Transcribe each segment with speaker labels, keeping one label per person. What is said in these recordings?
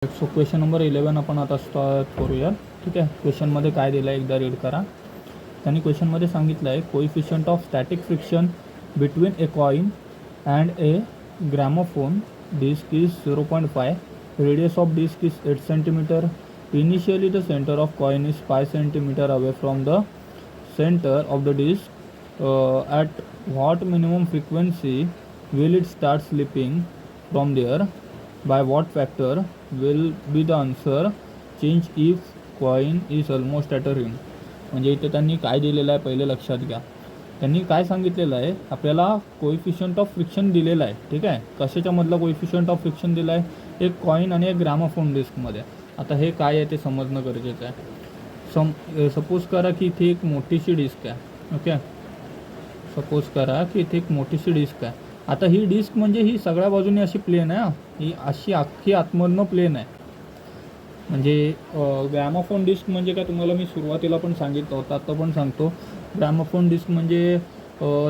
Speaker 1: So question number 11 आपण आता start करूया. ठीक आहे. क्वेश्चनमध्ये काय दिलं आहे एकदा रीड करा. त्यांनी क्वेश्चनमध्ये सांगितलं आहे coefficient of static friction between a coin and a gramophone disc is 0.5. Radius of disc is 8 cm. Initially the centre of coin is 5 cm away from the centre of the disc. At what minimum frequency will it start slipping from there. By what factor will be the answer change if coin is almost at a ring. म्हणजे इथे त्यांनी काय दिलेलं आहे पहिले लक्षात घ्या. त्यांनी काय सांगितलेलं आहे आपल्याला कोइफिशियंट ऑफ फ्रिक्शन दिलेलं आहे. ठीक आहे. कशाच्यामधला कोइफिशियंट ऑफ फ्रिक्शन दिला आहे एक कॉइन आणि एक ग्रॅमोफोन डिस्कमध्ये. आता हे काय आहे ते समजणं गरजेचं आहे. सपोज करा की इथे एक मोठीशी डिस्क आहे. ओके. सपोज करा की इथे एक मोठीशी डिस्क आहे. आता ही डिस्क म्हणजे ही सगळ्या बाजूने अशी प्लेन आहे. ही अशी अख्खी आतमधनं प्लेन आहे. म्हणजे ग्रॅमोफोन डिस्क म्हणजे काय तुम्हाला मी सुरुवातीला पण सांगितलं होतं, आता पण सांगतो. ग्रॅमोफोन डिस्क म्हणजे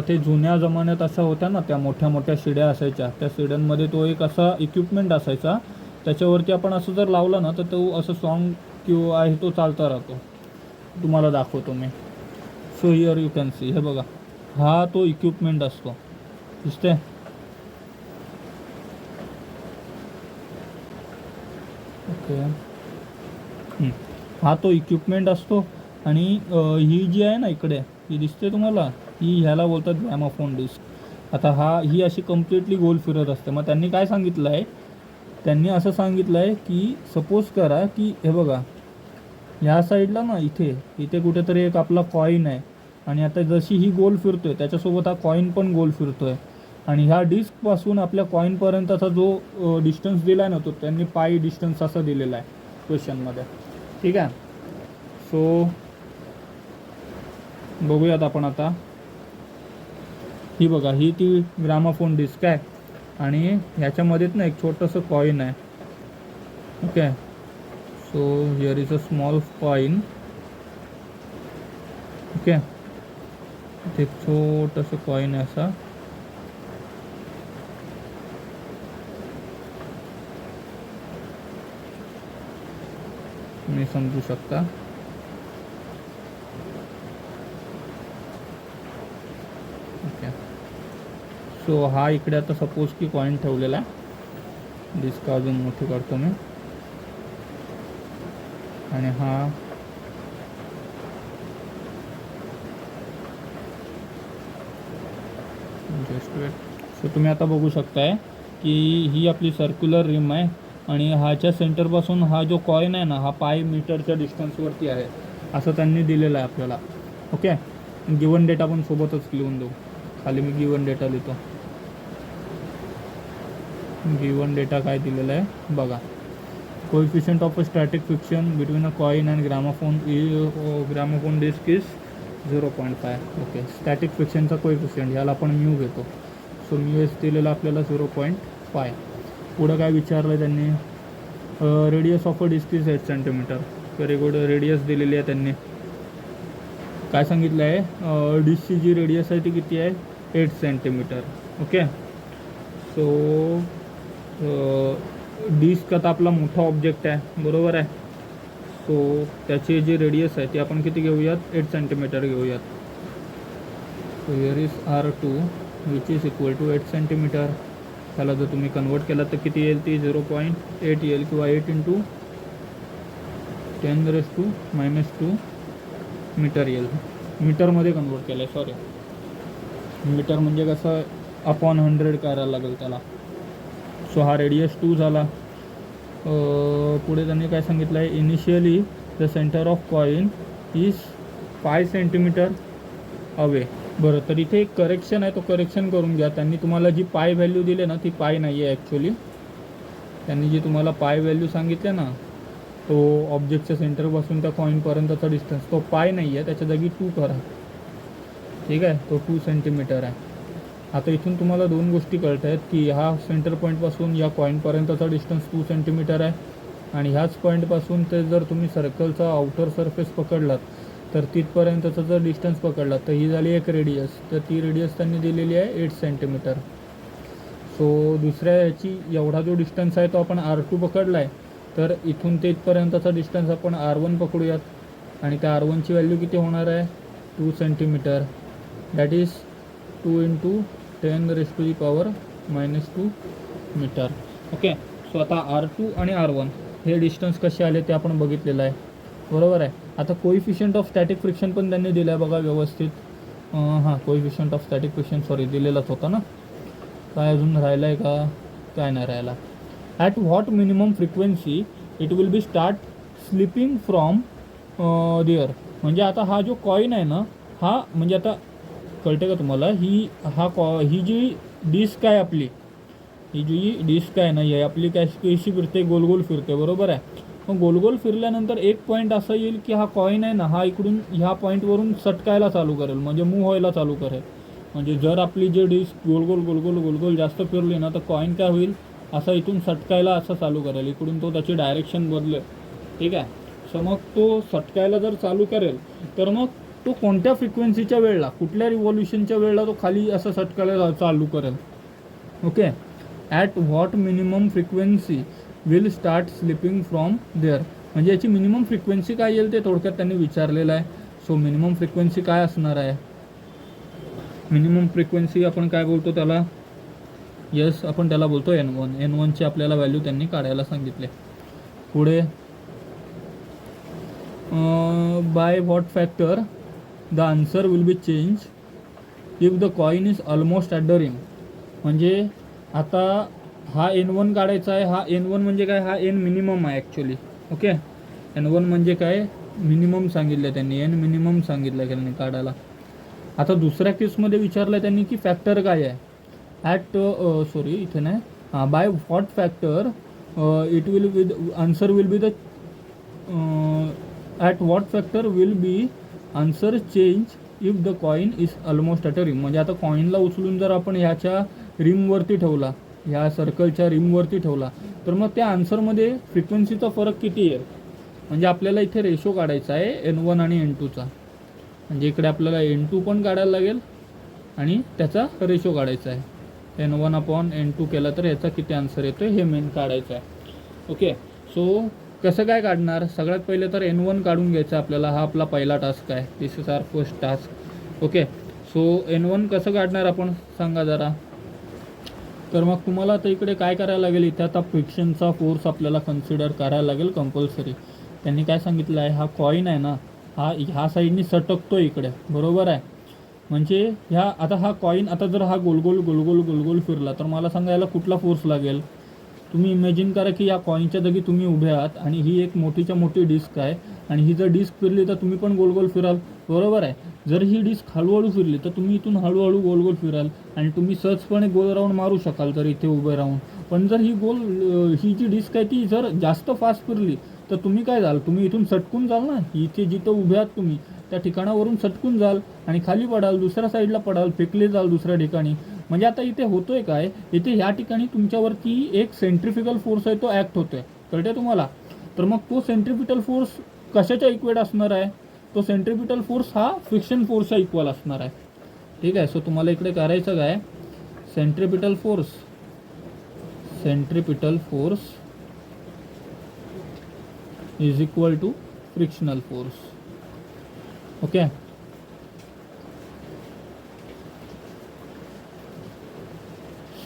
Speaker 1: ते जुन्या जमान्यात असं होत्या ना, त्या मोठ्या मोठ्या शिड्या असायच्या. त्या शिड्यांमध्ये तो एक असा इक्विपमेंट असायचा. त्याच्यावरती आपण असं जर लावलं ना तर तो असं सॉन्ग किंवा आहे तो चालता राहतो. तुम्हाला दाखवतो मी. So here you can see. हे बघा, हा तो इक्विपमेंट असतो. दिसते. ओके. हा तो इक्विपमेंट असतो. आणि ही जी आहे ना इकडे ही दिसते तुम्हाला, ही ह्याला बोलतात ग्रॅमोफोन डिस्क. आता ही अशी कम्प्लिटली गोल फिरत असते. मग त्यांनी काय सांगितलं आहे, त्यांनी असं सांगितलं आहे की सपोज करा की हे बघा ह्या साईडला ना इथे कुठेतरी एक आपला कॉइन आहे. आणि आता जशी ही गोल फिरतोय त्याच्यासोबत हा कॉइन पण गोल फिरतोय. आणि ह्या डिस्कपासून आपल्या कॉईनपर्यंतचा जो डिस्टन्स दिला आहे ना तो त्यांनी पाई डिस्टन्स असा दिलेला आहे क्वेश्चनमध्ये. ठीक आहे. सो बघूयात आपण आता. ही बघा, ही ती ग्रॅमोफोन डिस्क आहे आणि ह्याच्यामध्येच ना एक छोटंसं कॉइन आहे. Okay. So here is a small coin. Okay. एक छोटंसं कॉइन आहे असा. तुम्ही समजू शकता. ओके. सो हा इकडे आता सपोज की कॉइन ठेवलेला आहे. डिस्क अजून मोठी करतो मी. आणि हा जस्ट वेट. सो तुम्ही आता बघू शकताय की ही आपली सर्क्युलर रिम आहे. आणि ह्याच्या सेंटरपासून हा जो कॉइन आहे ना हा पाय मीटरच्या डिस्टन्सवरती आहे असं त्यांनी दिलेलं आहे आपल्याला. ओके. गिवन डेटा पण सोबतच लिहून देऊ. खाली मी गिवन डेटा लिहितो. गिवन डेटा काय दिलेला आहे बघा. Coefficient of a static friction between a coin and gramophone disc is 0.5. Okay. Static फ्रिक्शनचा कोइफिशियंट याला आपण म्यू घेतो. सो म्यू एस दिलेला आपल्याला 0.5. पुढं काय विचारलं आहे त्यांनी, radius of a disc is 8 cm. Very good. Radius दिलेली आहे त्यांनी. काय सांगितलं आहे डिस्कची जी रेडियस आहे ती किती आहे 8 cm. ओके. सो डिस्क आता आपला मोठा ऑब्जेक्ट आहे बरोबर आहे. सो त्याची जी रेडियस आहे ती आपण किती घेऊयात 8 cm घेऊयात. So here is R2 which is equal to 8 cm. त्याला जर तुम्ही कन्वर्ट केला तर किती येईल ती 0.8 येईल किंवा 8 × 10⁻² मीटर येईल. मीटरमध्ये कन्वर्ट केलं आहे. सॉरी, मीटर म्हणजे कसं अपॉन 100 करायला लागेल त्याला. सो हा रेडियस 2 झाला. पुढे त्यांनी काय सांगितलं आहे initially the centre of coin is 5 cm away. बरं, तर इथे एक करेक्शन आहे तो करेक्शन करून घ्या. त्यांनी तुम्हाला जी पाय व्हॅल्यू दिली ना ती पाय नाही आहे ॲक्च्युली. त्यांनी जी तुम्हाला पाय व्हॅल्यू सांगितले ना तो ऑब्जेक्टच्या सेंटरपासून त्या कॉईनपर्यंतचा डिस्टन्स तो पाय नाही आहे, त्याच्या जागी 2 करा. ठीक आहे. तो 2 cm आहे. आता इथून तुम्हाला 2 गोष्टी कळत आहेत की ह्या सेंटर पॉईंटपासून या कॉईनपर्यंतचा डिस्टन्स 2 cm आहे. आणि ह्याच पॉईंटपासून ते जर तुम्ही सर्कलचा आउटर सरफेस पकडलात तर तिथपर्यंतचा जर डिस्टन्स पकडला तर ही झाली एक रेडियस. तर ती रेडियस त्यांनी दिलेली आहे 8 cm. सो दुसऱ्या ह्याची एवढा जो डिस्टन्स आहे तो आपण R2 पकडला आहे तर इथून ते इथपर्यंतचा डिस्टन्स आपण R1 पकडूयात आणि त्या R1ची व्हॅल्यू किती होणार आहे 2 centimetre. That is 2 × 10⁻⁻² metre. Okay. So आता R2 आणि R1 हे डिस्टन्स कसे आले ते आपण बघितलेलं आहे, बरोबर आहे. आता कोइफिशियंट ऑफ स्टॅटिक फ्रिक्शन पण त्यांनी दिलं आहे बघा व्यवस्थित. हां, coefficient of static friction sorry दिलेलाच होता ना. काय अजून राहिलं आहे का? काय नाही राहिला. At what minimum frequency it will be start slipping from there. म्हणजे आता हा जो कॉईन आहे ना, हा म्हणजे आता कळते का तुम्हाला, ही जी डिस्क आहे आपली, ही जी डिस्क आहे ना, ही आपली कशी फिरते, गोल गोल फिरते, बरोबर आहे. मग गोल गोल फिरल्यानंतर एक पॉईंट असं येईल की हा कॉईन आहे ना, हा इकडून ह्या पॉईंटवरून सटकायला चालू करेल, म्हणजे मूव्ह व्हायला चालू करेल. म्हणजे जर आपली जी डिस्क गोल गोल गोल गोल गोल गोल जास्त फिरली ना, तर कॉईन काय होईल, असा इथून सटकायला असं चालू करेल, इकडून तो त्याची डायरेक्शन बदलेल. ठीक आहे. सो मग तो सटकायला जर चालू करेल तर मग तो कोणत्या फ्रिक्वेन्सीच्या वेळेला, कुठल्या रिव्हॉल्युशनच्या वेळेला तो खाली असं सटकायला चालू करेल. Okay. At what minimum frequency will start slipping from there. म्हणजे याची मिनिमम फ्रिक्वेन्सी काय येईल ते थोडक्यात त्यांनी विचारलेलं आहे. सो मिनिमम फ्रिक्वेन्सी काय असणार आहे, मिनिमम फ्रिक्वेन्सी आपण काय बोलतो त्याला, यस आपण त्याला बोलतो N1. N1ची आपल्याला व्हॅल्यू त्यांनी काढायला सांगितले. पुढे by what factor the answer will be change if the coin is almost at the rim. म्हणजे आता हा N1 काढायचा आहे. हा N1 म्हणजे काय, हा N मिनिमम आहे ॲक्च्युली. ओके. N1 म्हणजे काय, मिनिमम सांगितलं त्यांनी, N मिनिमम सांगितलं त्यांनी काढायला. आता दुसऱ्या केसमध्ये विचारलं आहे त्यांनी की फॅक्टर काय आहे. ॲट सॉरी इथे नाही, हां, by what factor it will be answer will be the at what factor will be answer change if the coin is almost at a rim. म्हणजे आता कॉईनला उचलून जर आपण ह्याच्या रिमवरती ठेवला, ह्या सर्कलच्या रिमवरती ठेवला, तर मग त्या आन्सरमध्ये फ्रिक्वेन्सीचा फरक किती येईल. म्हणजे आपल्याला इथे रेशो काढायचा आहे N1 आणि N2चा. म्हणजे इकडे आपल्याला N2 पण काढायला लागेल आणि त्याचा रेशो काढायचा आहे. N1/N2 केला तर याचा किती आन्सर येतो हे मेन काढायचं आहे. ओके. सो कसं काय काढणार, सगळ्यात पहिले तर N1 काढून घ्यायचं आपल्याला. हा आपला पहिला टास्क आहे, this is our first task. Okay. So N1 कसं काढणार आपण सांगा जरा. तर मग तुम्हाला आता इकडे काय करायला लागेल, इथे आता फ्रिक्शनचा फोर्स आपल्याला कन्सिडर करायला लागेल कंपल्सरी. त्यांनी काय सांगितलं आहे, हा कॉईन आहे ना, हा ह्या साईडनी सटकतो इकडे, बरोबर आहे. म्हणजे आता हा कॉईन आता जर हा गोलगोल गोलगोल गोलगोल फिरला तर मला सांगायला कुठला फोर्स लागेल. तुम्ही इमॅजिन करा की या कॉईनच्या जागी तुम्ही उभे आहात आणि ही एक मोठीच्या मोठी डिस्क आहे आणि ही जर डिस्क फिरली तर तुम्ही पण गोल गोल फिराल, बरोबर आहे. जर ही डिस्क हळूहळू फिरली तर तुम्ही इथून हळूहळू गोल गोल फिराल आणि तुम्ही सहजपणे गोल राऊंड मारू शकाल जर इथे उभे राहून. पण जर ही जी डिस्क आहे ती जर जास्त फास्ट फिरली तर तुम्ही काय जाल, तुम्ही इथून सटकून जाल ना, इथे जिथं उभे आहात तुम्ही त्या ठिकाणावरून सटकून जाल आणि खाली पडाल, दुसऱ्या साईडला पडाल, फेकले जाल दुसऱ्या ठिकाणी. म्हणजे आता इथे होतोय काय, इथे ह्या ठिकाणी तुमच्यावरती एक सेंट्रिफ्युगल फोर्स आहे तो ॲक्ट होतोय, कळते तुम्हाला. तर मग तो सेंट्रिपिटल फोर्स कशाच्या इक्वेट असणार आहे, तो सेंट्रिपिटल फोर्स हा फ्रिक्शन फोर्सच्या इक्वल असणार आहे. ठीक आहे. सो तुम्हाला इकडे करायचं काय, centripetal force is equal to frictional force. Okay.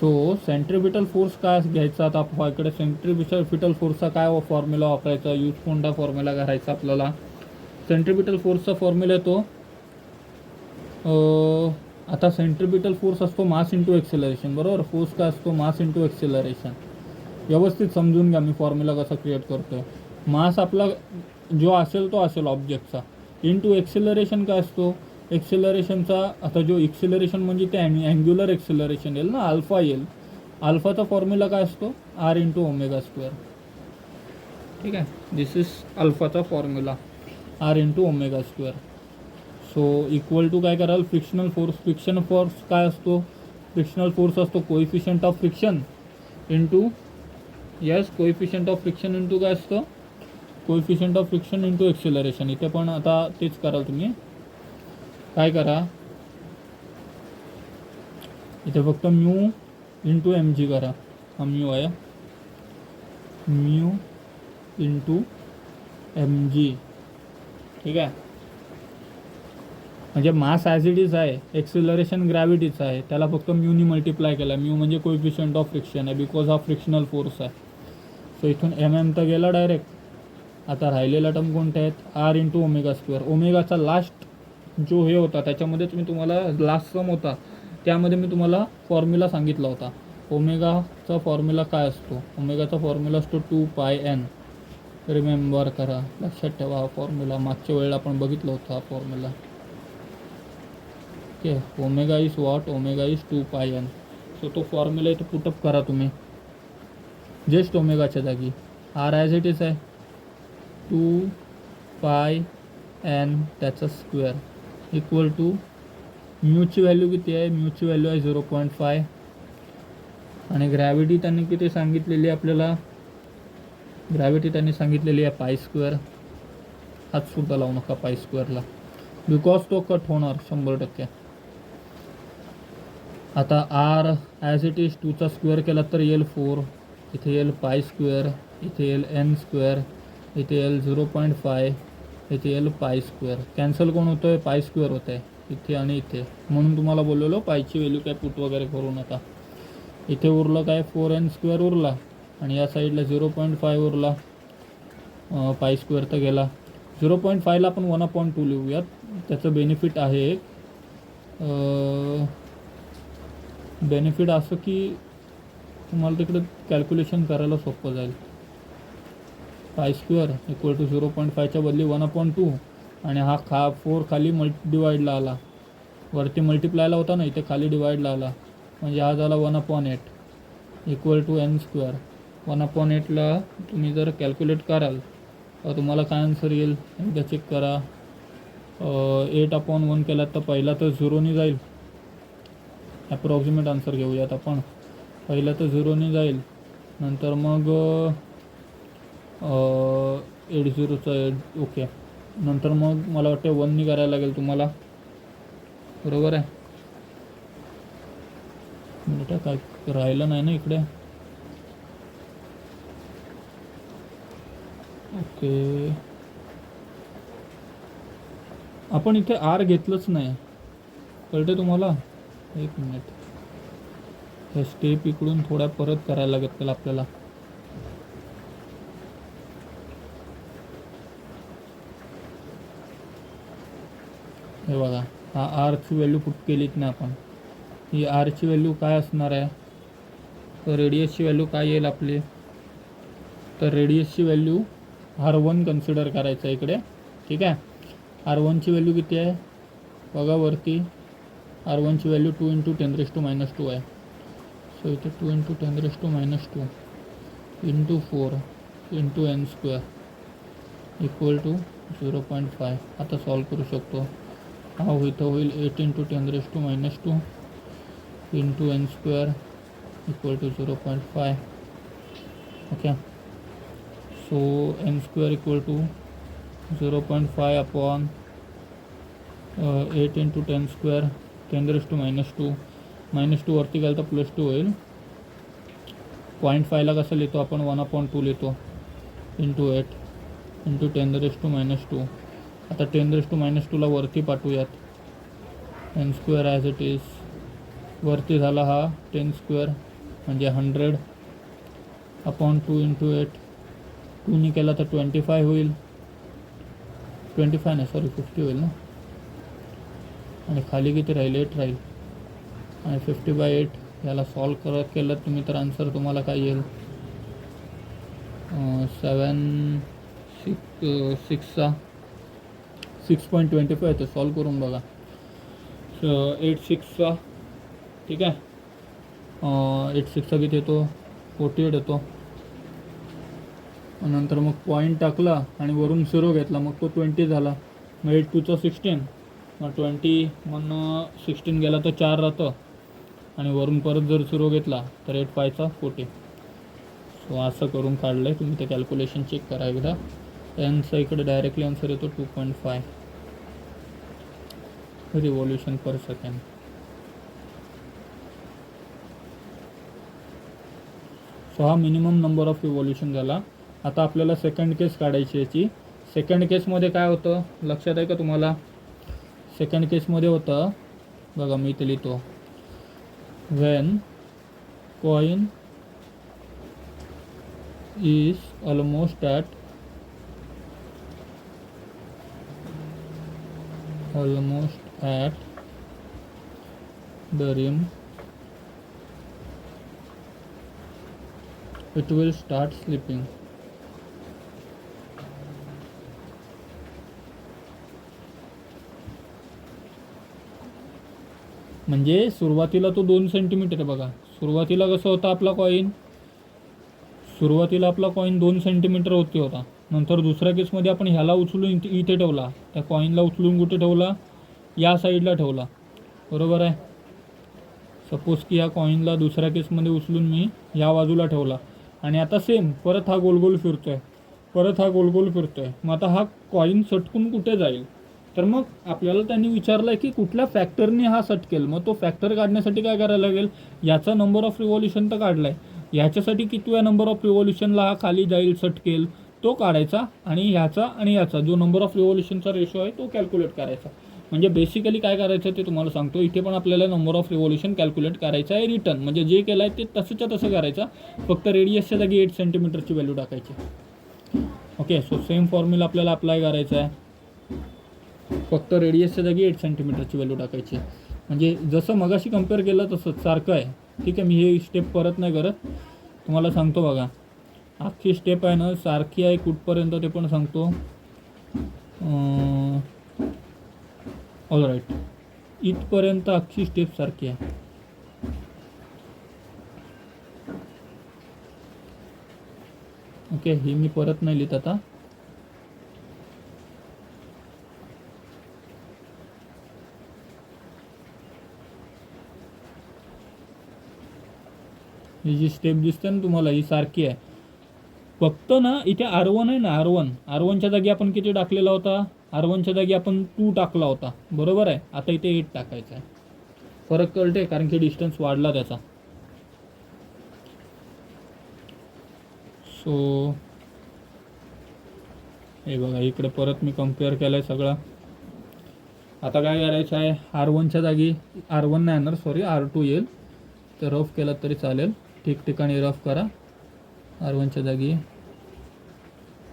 Speaker 1: So centripetal force काय घ्यायचा आता इकडे, सेंट्रिपिटल फोर्सचा काय फॉर्म्युला वापरायचा, यूज कोणता फॉर्म्युला करायचा आपल्याला. सेंट्रिपिटल फोर्सचा फॉर्म्युला येतो, आता सेंट्रिपिटल फोर्स असतो मास इंटू एक्सेलरेशन, बरोबर. फोर्स काय असतो, मास इंटू एक्सेलरेशन. व्यवस्थित समजून घ्या मी फॉर्म्युला कसा क्रिएट करतो. मास आपला जो असेल तो असेल ऑब्जेक्टचा, इंटू एक्सेलरेशन काय असतो, एक्सेलरेशनचा आता जो एक्सेलरेशन म्हणजे ते अँग्युलर एक्सेलरेशन येईल ना, अल्फा येईल. अल्फाचा फॉर्म्युला काय असतो, R/ω². ठीक आहे. दिस इज अल्फाचा formula, R/ω². So equal to काय कराल, फ्रिक्शनल फोर्स. फ्रिक्शन फोर्स काय असतो, फ्रिक्शनल फोर्स असतो coefficient of friction into, yes, coefficient of friction into काय असतं, coefficient of friction into acceleration. इथे पण आता तेच कराल तुम्ही. काय करा, इथे फक्त μ × mg करा. हा म्यू आहे, μ इंटू एम जी. ठीक आहे. म्हणजे मास ॲज इट इज आहे, एक्सिलरेशन ग्रॅव्हिटीचं आहे, त्याला फक्त म्यूनी मल्टिप्लाय केला. म्यू म्हणजे कोइफिशियंट ऑफ फ्रिक्शन आहे, बिकॉज हा फ्रिक्शनल फोर्स आहे. सो इथून एम तर गेला डायरेक्ट. आता राहिलेला टर्म कोणते आहेत, आर इंटू ओमेगा स्क्वेअर. ओमेगाचा लास्ट जो हे होता त्याच्यामध्येच मी तुम्हाला लास्ट सम होता त्यामध्ये मी तुम्हाला फॉर्म्युला सांगितला होता. ओमेगाचा फॉर्म्युला काय असतो, ओमेगाचा फॉर्म्युला असतो 2πn. रिमेंबर करा, लक्षात ठेवा हा फॉर्म्युला, मागच्या वेळेला आपण बघितलं होतं हा formula. Okay, omega is what, omega is 2πn. So तो फॉर्म्युला इथे पुटअप करा तुम्ही, जस्ट ओमेगाच्या जागी आर ॲज इट इज आहे 2πn त्याचा स्क्वेअर इक्वल टू म्यूची व्हॅल्यू किती आहे, म्यूची व्हॅल्यू आहे 0.5. आणि ग्रॅव्हिटी त्यांनी किती सांगितलेली आहे आपल्याला, ग्रॅव्हिटी त्यांनी सांगितलेली आहे पाय स्क्वेअर. हातसुद्धा लावू नका पाय स्क्वेअरला, बिकॉज तो कट होणार 100%. आता आर ॲज इट इज 2चा स्क्वेअर केला तर येईल 4, इथे येईल पाय स्क्वेअर, इथे येईल एन स्क्वेअर, इथे येईल 0.5, इथे येईल पाय स्क्वेअर. कॅन्सल कोण होतं आहे, पाय स्क्वेअर होतं आहे इथे आणि इथे. म्हणून तुम्हाला बोललेलो पायची व्हॅल्यू काय पुट वगैरे करू नका. इथे उरलं काय 4n स्क्वेअर उरला आणि या साईडला 0.5 उरला, पाय स्क्वेअर तर गेला. 0.5ला आपण 1/2 लिहूयात. त्याचं बेनिफिट आहे, बेनिफिट असं की तुम्हाला तिकडे कॅल्क्युलेशन करायला सोपं जाईल. पाय स्क्वेअर इक्वल टू 0.5च्या बदली 1/2 आणि हा 4 खाली डिवाईडला आला, वरती मल्टिप्लायला होता ना, इथे खाली डिवाईडला आला, म्हणजे हा झाला 1/8 इक्वल टू एन स्क्वेअर. 1/8ला तुम्ही जर कॅल्क्युलेट कराल तर तुम्हाला काय आन्सर येईल एकदा चेक करा. 8/1 केला तर पहिला तर 0नी जाईल, ॲप्रॉक्सिमेट आन्सर घेऊयात आपण. पहिला तर 0नी जाईल, नंतर मग 80चं ओके, नंतर मग मला वाटतं 1नी करायला लागेल तुम्हाला, बरोबर आहे. बेटा काय राहिलं नाही ना इकडे, ओके. आपण इथे आर घेतलंच नाही, कळते तुम्हाला. एक मिनिट, हे स्टेप इकडून थोड्या परत करायला लागेल आपल्याला. हे बघा, हा आरची व्हॅल्यू पुट केलीत ना आपण. ही आरची व्हॅल्यू काय असणार आहे, तर रेडियसची व्हॅल्यू काय येईल आपली, तर रेडियसची व्हॅल्यू R1 कन्सिडर करायचं इकडे. ठीक आहे, R1ची व्हॅल्यू किती आहे बघा वरती, R1ची व्हॅल्यू 2 × 10⁻² आहे. सो इथे 2 × 10⁻² into 4 into n square equal to 0.5. आता सॉल्व करू शकतो. हा इथं होईल 8 × 10⁻² into n square equal to 0.5. Okay, so n square equal to 0.5 upon 8 × 10 square 10⁻². -2 वरती गेलं तर +2 होईल. 0.5ला कसं लिहितो आपण, 1/2 लिहितो इंटू 8 इंटू 10⁻². आता 10⁻²ला वरती पाठवूयात, n square as it is. वरती झाला हा 10 स्क्वेअर म्हणजे 100 अपॉन 2 इंटू 8. 2नी केला तर 25 होईल, 25 नाही सॉरी 50 होईल ना, आणि खाली किती राहील 8 राहील, आणि 50/8 याला सॉल्व करत केलं तुम्ही तर आन्सर तुम्हाला काय येईल, 6.25 येतं. सॉल्व करून बघा. 8/6 ठीक आहे, 8/6 किती येतो, 48 येतो. नंतर मग पॉईंट टाकला आणि वरून 0 घेतला, मग तो 20 झाला. मग 8×2 16, मग 20 म्हणून 16 गेला तर 4 राहतं, आणि वरून परत जर 0 घेतला तर 8×5 40. सो असं करून काढलं आहे. तुम्ही ते कॅल्क्युलेशन चेक करा एकदा. त्यांचा इकडे डायरेक्टली आन्सर येतो 2.5 रिव्हॉल्युशन पर सेकंड. सो हा मिनिमम नंबर ऑफ रिव्हॉल्युशन झाला. आता आपल्याला सेकंड केस काढायची याची. सेकंड केसमध्ये काय होतं लक्षात आहे का तुम्हाला? सेकंड केसमध्ये होतं बघा, मी इथे लिहितो, when coin is almost at the rim, it will start slipping. म्हणजे सुरुवातीला तो 2 सेंटीमीटर आहे बघा. सुरुवातीला कसं होता आपला कॉईन, सुरुवातीला आपला कॉईन 2 सेंटीमीटर होती होता. नंतर दुसऱ्या केसमध्ये आपण ह्याला उचलून इथे ठेवला, त्या कॉईनला उचलून कुठे ठेवला, या साईडला ठेवला, बरोबर आहे. सपोज की या कॉईनला दुसऱ्या केसमध्ये उचलून मी या बाजूला ठेवला आणि आता सेम परत हा गोल गोल फिरतो आहे, परत हा गोल गोल फिरतो आहे. मग आता हा कॉईन सटकून कुठे जाईल? तर मग आपल्याला त्यांनी विचारलं आहे की कुठल्या फॅक्टरने हा सटकेल. मग तो फॅक्टर काढण्यासाठी काय करायला लागेल, याचा नंबर ऑफ रिव्हॉल्युशन तर काढला आहे, ह्याच्यासाठी कितव्या नंबर ऑफ रिव्हॉल्युशनला हा खाली जाईल सटकेल तो काढायचा, आणि ह्याचा आणि याचा जो नंबर ऑफ रिव्हॉल्युशनचा रेशो आहे तो कॅल्क्युलेट करायचा. म्हणजे बेसिकली काय करायचं ते तुम्हाला सांगतो. इथे पण आपल्याला नंबर ऑफ रिव्हॉल्युशन कॅल्क्युलेट करायचं आहे रिटर्न, म्हणजे जे केलं आहे ते तसंच्या तसं करायचं, फक्त रेडियसच्या जागी 8 सेंटीमीटरची व्हॅल्यू टाकायची. ओके, सो सेम फॉर्म्युला आपल्याला अप्लाय करायचा आहे, फक्त रेडियसच्या जागी 8 सेंटीमीटरची व्हॅल्यू टाकायची. म्हणजे जसं मगाशी कम्पेअर केलं तसंच सारखं आहे. ठीक आहे, मी हे स्टेप परत नाही करत, तुम्हाला सांगतो बघा. अख्खी स्टेप आहे ना सारखी आहे कुठपर्यंत ते पण सांगतो. ऑल राईट, इथपर्यंत अख्खी स्टेप सारखी आहे. ओके, ही मी परत नाही लिहित आता. ही जी स्टेप दिसते ना तुम्हाला ही सारखी आहे. फक्त ना इथे R1 आहे ना, R1च्या जागी आपण किती टाकलेला होता, R1च्या जागी आपण 2 टाकला होता, बरोबर आहे. आता इथे 8 टाकायचा आहे. फरक कळते कारण की डिस्टन्स वाढला त्याचा. सो हे बघा इकडे परत मी कम्पेअर केलं आहे सगळं. आता काय करायचं आहे, R1च्या जागी R1 नाही येणार, सॉरी R2 येईल. तर रफ केलं तरी चालेल, ठिकठिकाणी रफ करा. R1च्या जागी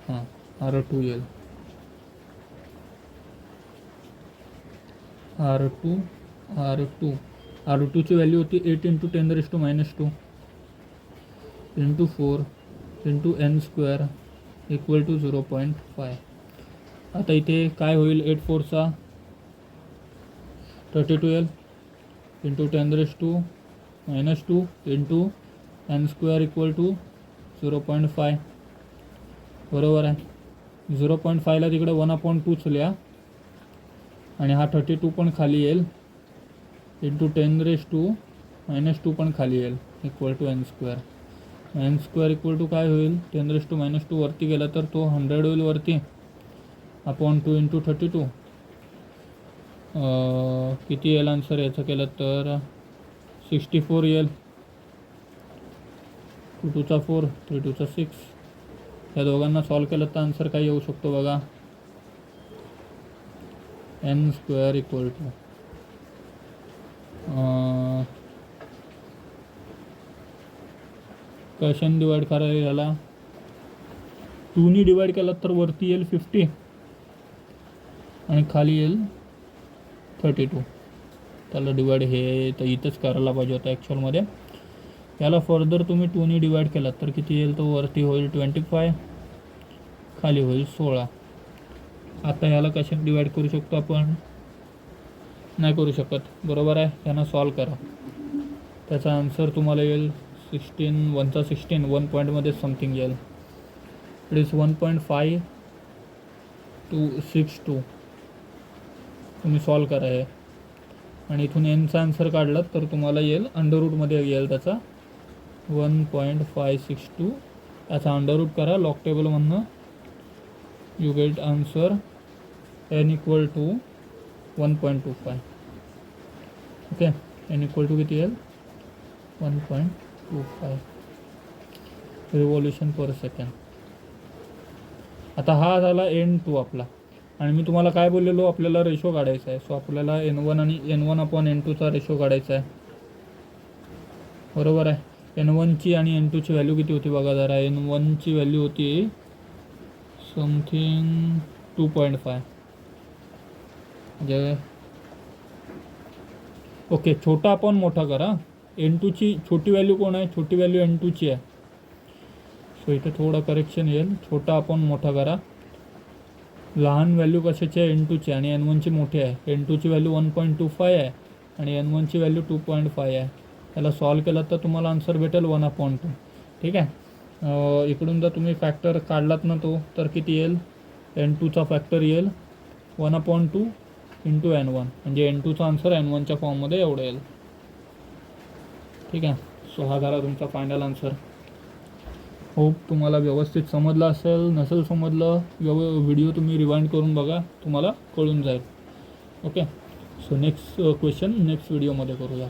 Speaker 1: हां R2 येईल. R2ची व्हॅल्यू होती 8 × 10⁻² × 4 × n² = 0.5. आता इथे काय होईल, 8 4 32 येईल × 10⁻² × n² = 0.5, बरोबर आहे. 0.5ला तिकडे 1/2 लिहा आणि हा 32 पण खाली येईल × 10⁻² पण खाली येईल = n². n² काय होईल, 10⁻² वरती गेला तर तो 100 होईल वरती, अपॉन 2 × 32. किती येईल आन्सर याचं केलं तर 64 येईल. 2 × 2 = 4, 3 × 2 = 6. या दोघांना सॉल्व केलं तर आन्सर काय येऊ शकतो बघा, n² कशाने डिवाइड करायला याला, 2ने डिवाइड केला तर वरती येईल 50 आणि खाली येईल 32. त्याला डिवाइड हे तर इथंच करायला पाहिजे होतं ॲक्च्युअलमध्ये. याला फर्दर तुम्ही 2ने डिवाइड केला तर किती येईल, तो वरती होईल 25, खाली होईल 16. आता याला कशाने डिवाइड करू शकतो आपण, नाही करू शकत, बरोबर आहे. यांना सॉल्व करा, त्याचा आन्सर तुम्हाला येईल 16 1 चा 16, 1 पॉईंटमध्ये समथिंग येईल. It is 1.5262. तुम्ही सॉल्व करा हे, आणि इथून एनचा आन्सर काढला तर तुम्हाला येईल अंडररूटमध्ये येईल त्याचा 1.562. त्याचा अंडररूट करा लॉग टेबलमधनं, you get answer n = 1.25. Okay, n = किती येईल 1.25 रिव्हॉल्युशन पर सेकंड. आता हा झाला N2 आपला, आणि मी तुम्हाला काय बोललेलो, आपल्याला रेशो काढायचा आहे. सो आपल्याला N1 आणि N1/N2चा रेशो काढायचा आहे, बरोबर आहे. N1ची आणि N2ची व्हॅल्यू किती होती बघा जरा. N1ची व्हॅल्यू होती समथिंग 2.5, म्हणजे ओके, छोटा आपण मोठा करा. N2ची छोटी व्हॅल्यू कोण आहे, छोटी व्हॅल्यू N2ची आहे. सो इथे थोडं करेक्शन येईल, छोटा आपण मोठा करा. लहान व्हॅल्यू कशाची आहे, N2ची, आणि N1ची मोठी आहे. N2ची व्हॅल्यू 1.25 आहे आणि N1ची व्हॅल्यू 2.5 आहे. याला सॉल्व केलं तर तुम्हाला आन्सर भेटेल 1/2. ठीक आहे. इकडून जर तुम्ही फॅक्टर काढलात ना तो, तर किती येईल, N2चा फॅक्टर येईल 1/2 इंटू N1, म्हणजे N2चा आन्सर N1च्या फॉर्ममध्ये एवढं येईल. ठीक आहे. सो हा झाला तुमचा फायनल आन्सर. होप तुम्हाला व्यवस्थित समजलं असेल. नसेल समजलं, व्हिडिओ तुम्ही रिवाइंड करून बघा, तुम्हाला कळून जाईल. Okay. So next question next व्हिडिओमध्ये करूया.